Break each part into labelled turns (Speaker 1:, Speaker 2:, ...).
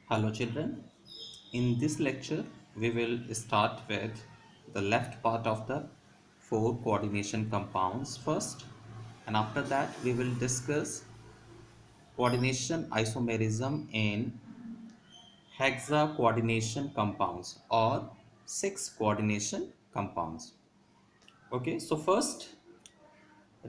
Speaker 1: Hello children, in this lecture we will start with the left part of the four coordination compounds first, and after that we will discuss coordination isomerism in hexa coordination compounds or six coordination compounds. Okay, so first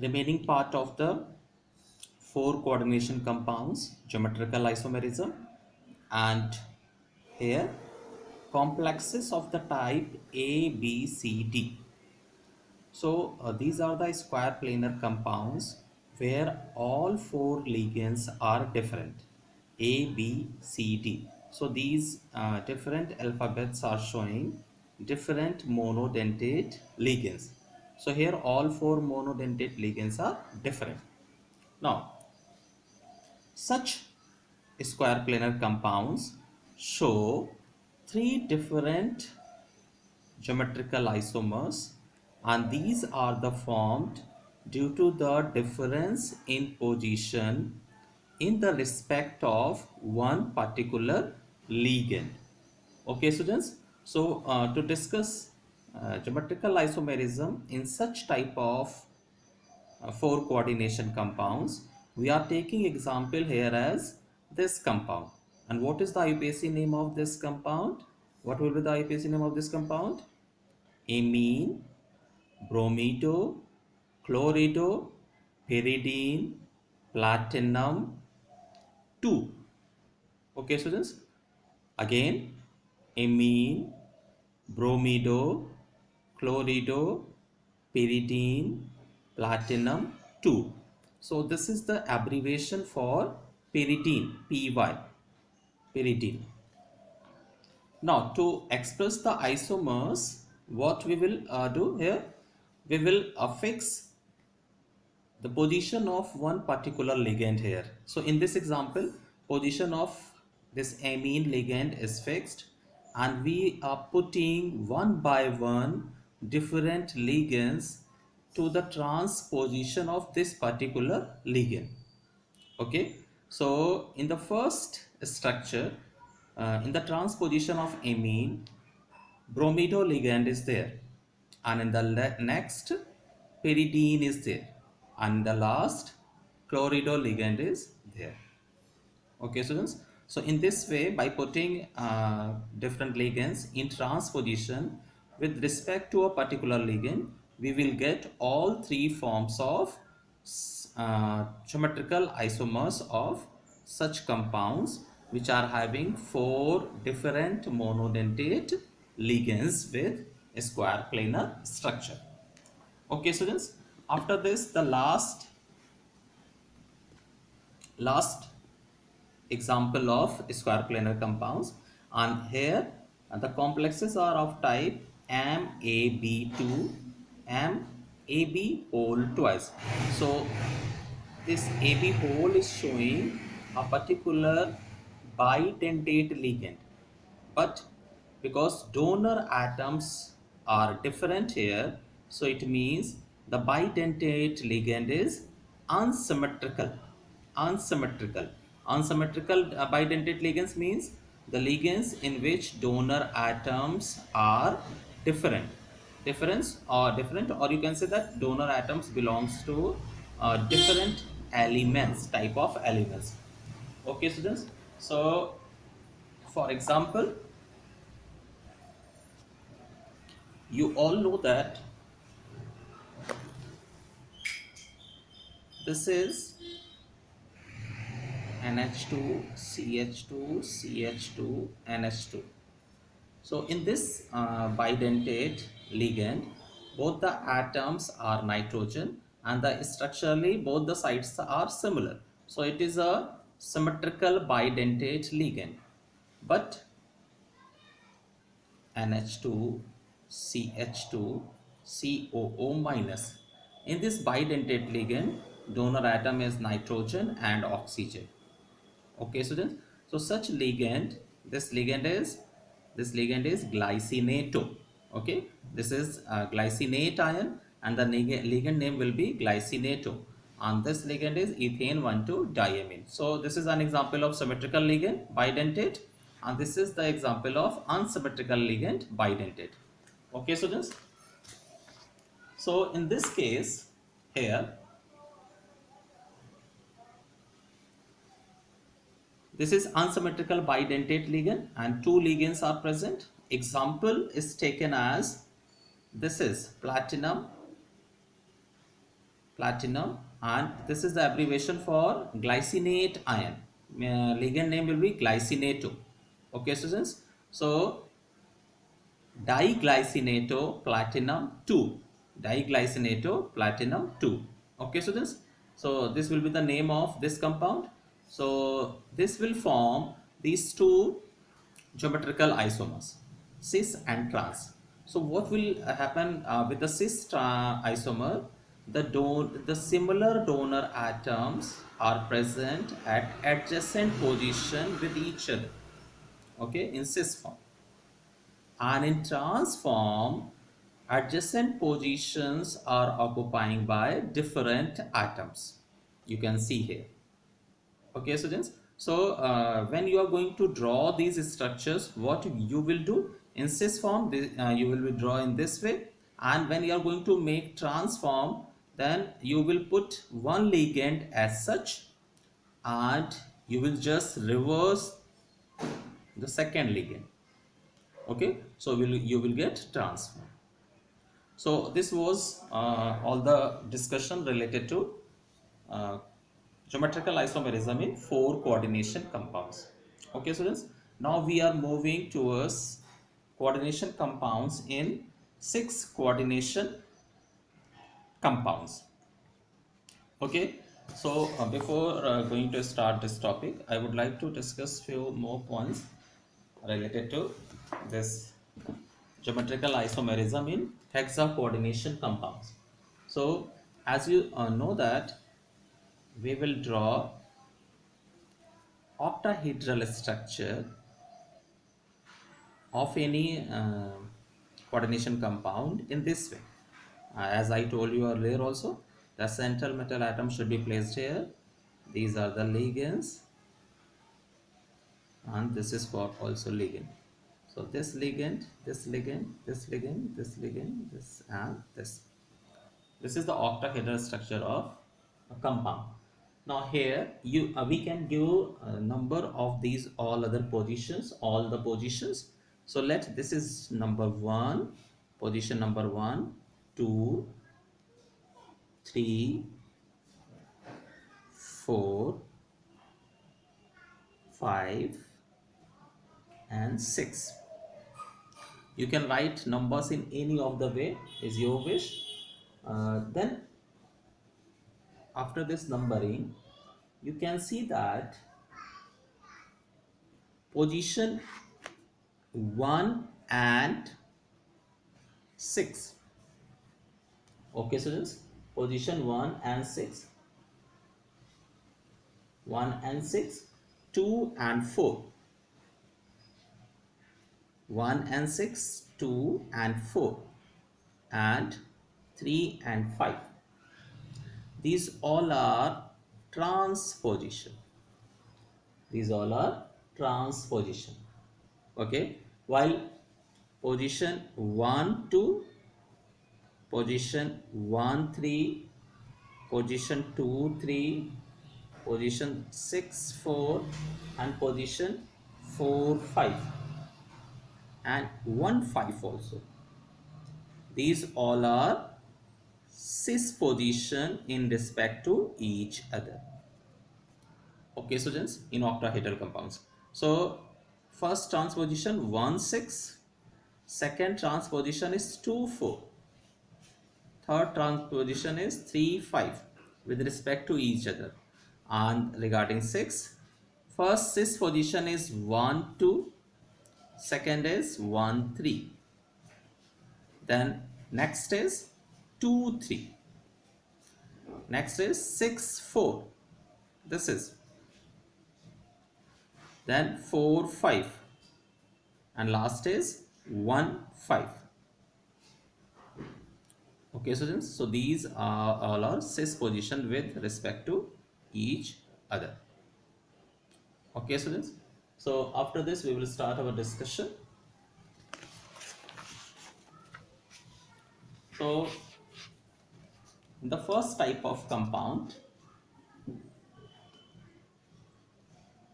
Speaker 1: remaining part of the four coordination compounds, geometrical isomerism, and here complexes of the type A, B, C, D. So these are the square planar compounds where all four ligands are different, A, B, C, D. So these different alphabets are showing different monodentate ligands. So here all four monodentate ligands are different. Now such square planar compounds show three different geometrical isomers, and these are the formed due to the difference in position in the respect of one particular ligand. Okay students, so to discuss geometrical isomerism in such type of four coordination compounds, we are taking example here as this compound. And what is the IUPAC name of this compound? What will be the IUPAC name of this compound? Amine, bromido, chlorido, pyridine, platinum 2. Okay students, again amine, bromido, chlorido, pyridine, platinum 2. So this is the abbreviation for pyridine, PY, pyridine. Now to express the isomers, what we will do here, we will fix the position of one particular ligand here. So in this example, position of this amine ligand is fixed, and we are putting one by one different ligands to the transposition of this particular ligand. Okay, so in the first structure, in the transposition of amine, bromido ligand is there, and in the next pyridine is there, and the last chlorido ligand is there. Okay students, so in this way, by putting different ligands in transposition with respect to a particular ligand, we will get all three forms of geometrical isomers of such compounds which are having four different monodentate ligands with a square planar structure. Okay students, after this the last example of square planar compounds, and here the complexes are of type MAB2, MAB whole twice. So this AB whole is showing a particular bidentate ligand, but because donor atoms are different here, so it means the bidentate ligand is unsymmetrical. Unsymmetrical bidentate ligands means the ligands in which donor atoms are different. Different, or you can say that donor atoms belongs to different elements, type of elements. Okay students, so for example, you all know that this is NH2, CH2, CH2, NH2. So in this bidentate ligand, both the atoms are nitrogen, and the structurally both the sites are similar. So it is a symmetrical bidentate ligand. But NH2, CH2, COO minus. In this bidentate ligand, donor atom is nitrogen and oxygen. Okay students, so such ligand, this ligand is glycinato. Okay, this is glycinate ion, and the ligand name will be glycinato, and this ligand is ethane 1,2-diamine. So this is an example of symmetrical ligand, bidentate. And this is the example of unsymmetrical ligand bidentate. Okay, students. So in this case here, this is unsymmetrical bidentate ligand and two ligands are present. Example is taken as this is platinum, and this is the abbreviation for glycinate ion. Ligand name will be glycinato. Okay, students. So diglycinato platinum 2, diglycinato platinum 2. Okay, students. So this will be the name of this compound. So this will form these two geometrical isomers, cis and trans. So what will happen with the cis isomer? The similar donor atoms are present at adjacent position with each other, okay, in cis form. And in transform, adjacent positions are occupying by different atoms. You can see here. Okay, students. So when you are going to draw these structures, what you will do in cis form, you will be draw in this way. And when you are going to make transform, then you will put one ligand as such, and you will just reverse the second ligand. Okay, so you will get transform. So this was all the discussion related to uh, geometrical isomerism in four coordination compounds. Okay, students. Now we are moving towards coordination compounds in six coordination compounds. Okay. So before going to start this topic, I would like to discuss few more points related to this geometrical isomerism in hexa coordination compounds. So as you know that we will draw octahedral structure of any coordination compound in this way. As I told you earlier also, the central metal atom should be placed here. These are the ligands, and this is for also ligand. So this ligand, this ligand, this ligand, this ligand, this and this. This is the octahedral structure of a compound. Now here we can give a number of these all other positions, all the positions. So this is number 1, position number 1, 2, 3, 4, 5 and 6. You can write numbers in any of the way is your wish. Then after this numbering, you can see that position 1 and 6. Okay, students, position 1 and 6, 1 and 6, 2 and 4, 1 and 6, 2 and 4, and 3 and 5. These all are transposition. These all are transposition. Okay, while position 1 2, position 1 3, position 2 3, position 6 4, and position 4 5 and 1 5 also. These all are cis position in respect to each other. Okay, students, in octahedral compounds. So first transposition 1 6, second transposition is 2 4, third transposition is 3 5 with respect to each other. And regarding 6, first cis position is 1 2, second is 1 3, then next is 2 3, next is 6 4, this is, then 4 5, and last is 1 5. Okay, students, so these are all our cis position with respect to each other. Okay, students. So after this we will start our discussion. So the first type of compound,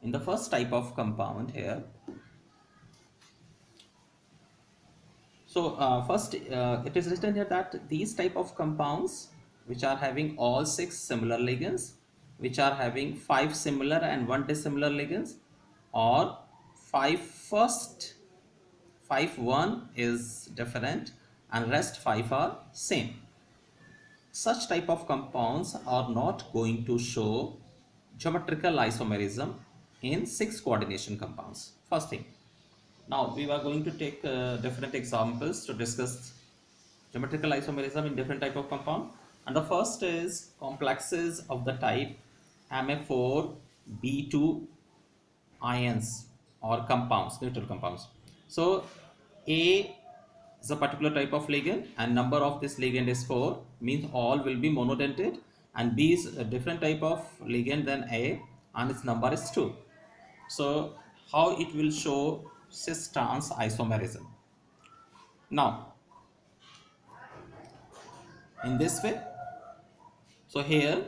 Speaker 1: in the first type of compound here, so first it is written here that these type of compounds which are having all 6 similar ligands, which are having 5 similar and 1 dissimilar ligands, or 5 first 5 1 is different and rest 5 are same. Such type of compounds are not going to show geometrical isomerism in 6 coordination compounds. First thing. Now we are going to take different examples to discuss geometrical isomerism in different type of compound. And the first is complexes of the type Ma4B2 ions or compounds, neutral compounds. So A is a particular type of ligand and number of this ligand is 4, means all will be monodentate, and B is a different type of ligand than A and its number is 2. So how it will show cis trans isomerism? Now in this way, so here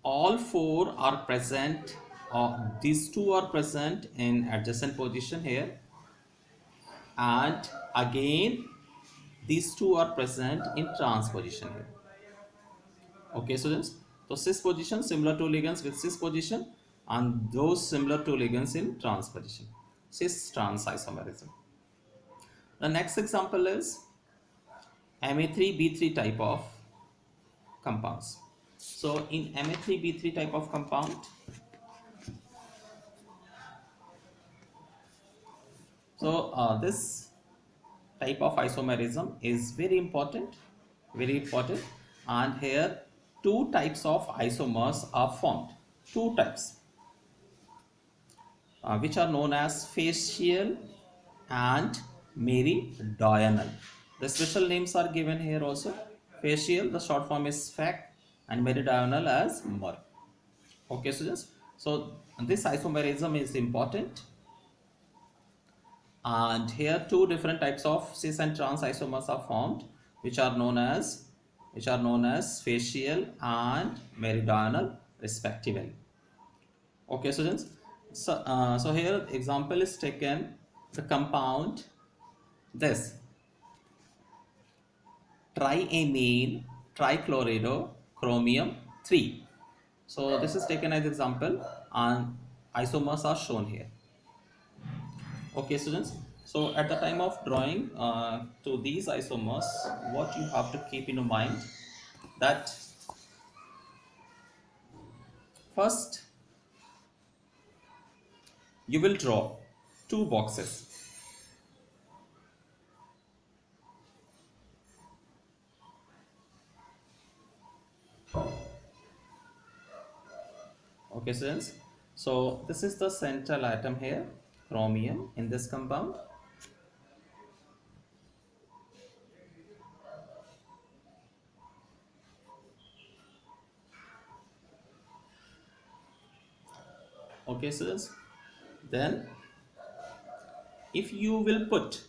Speaker 1: all 4 are present, or these 2 are present in adjacent position here, and again these 2 are present in trans position here. Okay students, so cis position similar to ligands with cis position, and those similar to ligands in trans position, cis trans isomerism. The next example is Ma3B3 type of compounds. So in Ma3B3 type of compound, so this type of isomerism is very important, and here 2 types of isomers are formed, 2 types, which are known as facial and meridional. The special names are given here also. Facial, the short form is FAC, and meridional as MER. Okay students, so this isomerism is important, and here 2 different types of cis and trans isomers are formed, which are known as facial and meridional respectively. Okay students, so here example is taken, the compound this triamine trichlorido chromium 3. So this is taken as example and isomers are shown here. Okay students, so at the time of drawing to these isomers, what you have to keep in mind, that first you will draw 2 boxes. Okay students, so this is the central atom here, chromium, in this compound. Okay students, then if you will put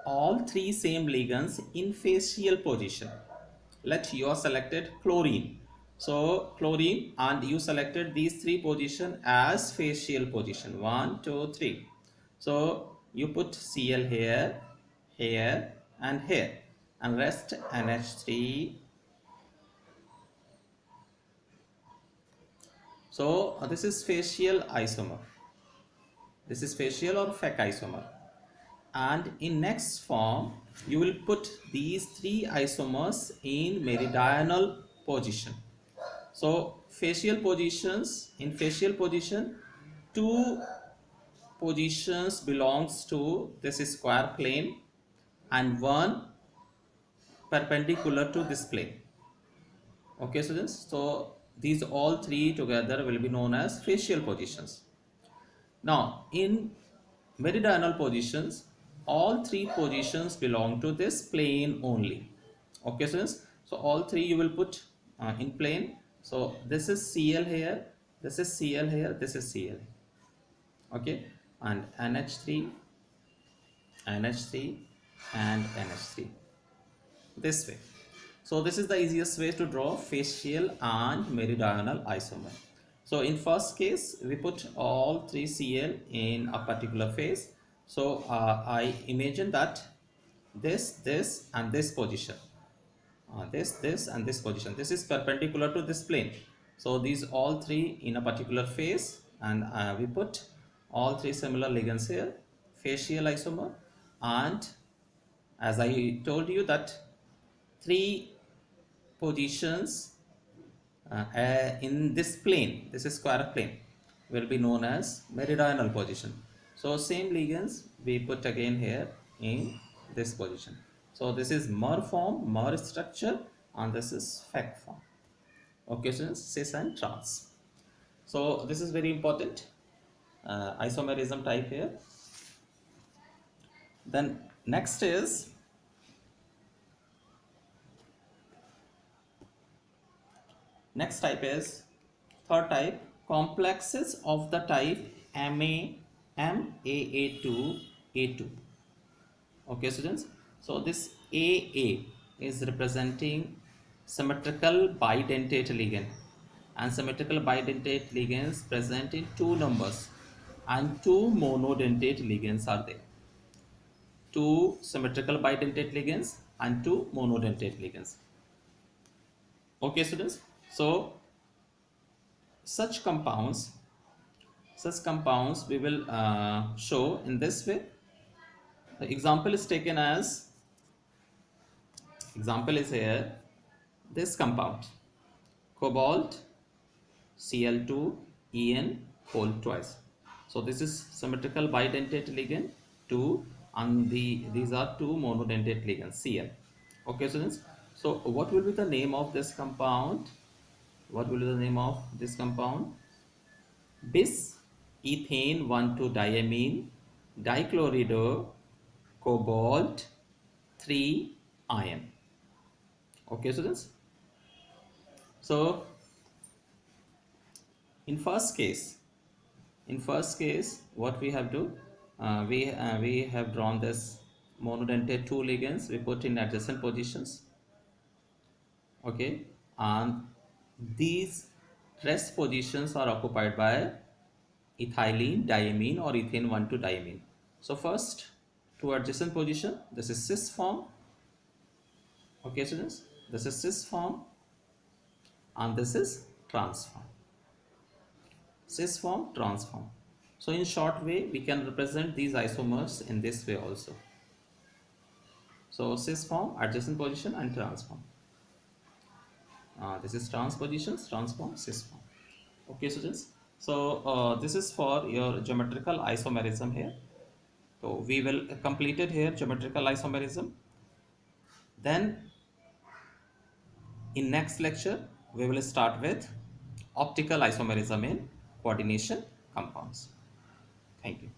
Speaker 1: all 3 same ligands in facial position, let you are selected chlorine, so chlorine, and you selected these 3 position as facial position, 1 2 3. So you put Cl here, here and here, and rest NH3. So this is facial isomer, this is facial or FAC isomer, and in next form you will put these 3 isomers in meridional position. So facial positions, in facial position 2 positions belongs to this square plane and 1 perpendicular to this plane. Okay students, so these all 3 together will be known as facial positions. Now in meridional positions, all 3 positions belong to this plane only. Okay students, so all 3 you will put in plane. So this is Cl here, This is Cl here, this is Cl. Okay, and NH3, NH3, and NH3, this way. So this is the easiest way to draw facial and meridional isomer. So in first case, we put all three Cl in a particular phase. So I imagine that this, and this position, this, and this position, this is perpendicular to this plane. So these all three in a particular phase, and we put all three similar ligands here, facial isomer, and as I told you that three positions in this plane, this is square plane, will be known as meridional position. So same ligands we put again here in this position. So this is mer form, mer structure, and this is fec form. Okay, students, cis and trans. So this is very important isomerism type here. Then next is next type is third type, complexes of the type MAA2 A2. Okay, students. So this AA is representing symmetrical bidentate ligand, and symmetrical bidentate ligands present in two numbers, and two monodentate ligands are there. Two symmetrical bidentate ligands and two monodentate ligands. Okay, students. So such compounds we will show in this way. The example is taken as, example is here, this compound cobalt Cl2 En whole twice. So this is symmetrical bidentate ligand 2, and these are two monodentate ligands Cl. Okay, students. So what will be the name of this compound? What will be the name of this compound? Bis ethane 1,2-diamine dichlorido cobalt 3 ion. Okay, students. So in first case, what we have to we have drawn this monodentate two ligands, we put in adjacent positions. Okay, and these rest positions are occupied by ethylene, diamine, or ethane 1,2-diamine. So first, to adjacent position, this is cis form. Okay, students, this is cis form, and this is trans form. Cis form, trans form. So in short way, we can represent these isomers in this way also. So cis form, adjacent position, and trans form. This is trans positions, trans form, cis form. Okay, students. So this is for your geometrical isomerism here. So we will complete it here, geometrical isomerism. Then in next lecture, we will start with optical isomerism in coordination compounds. Thank you.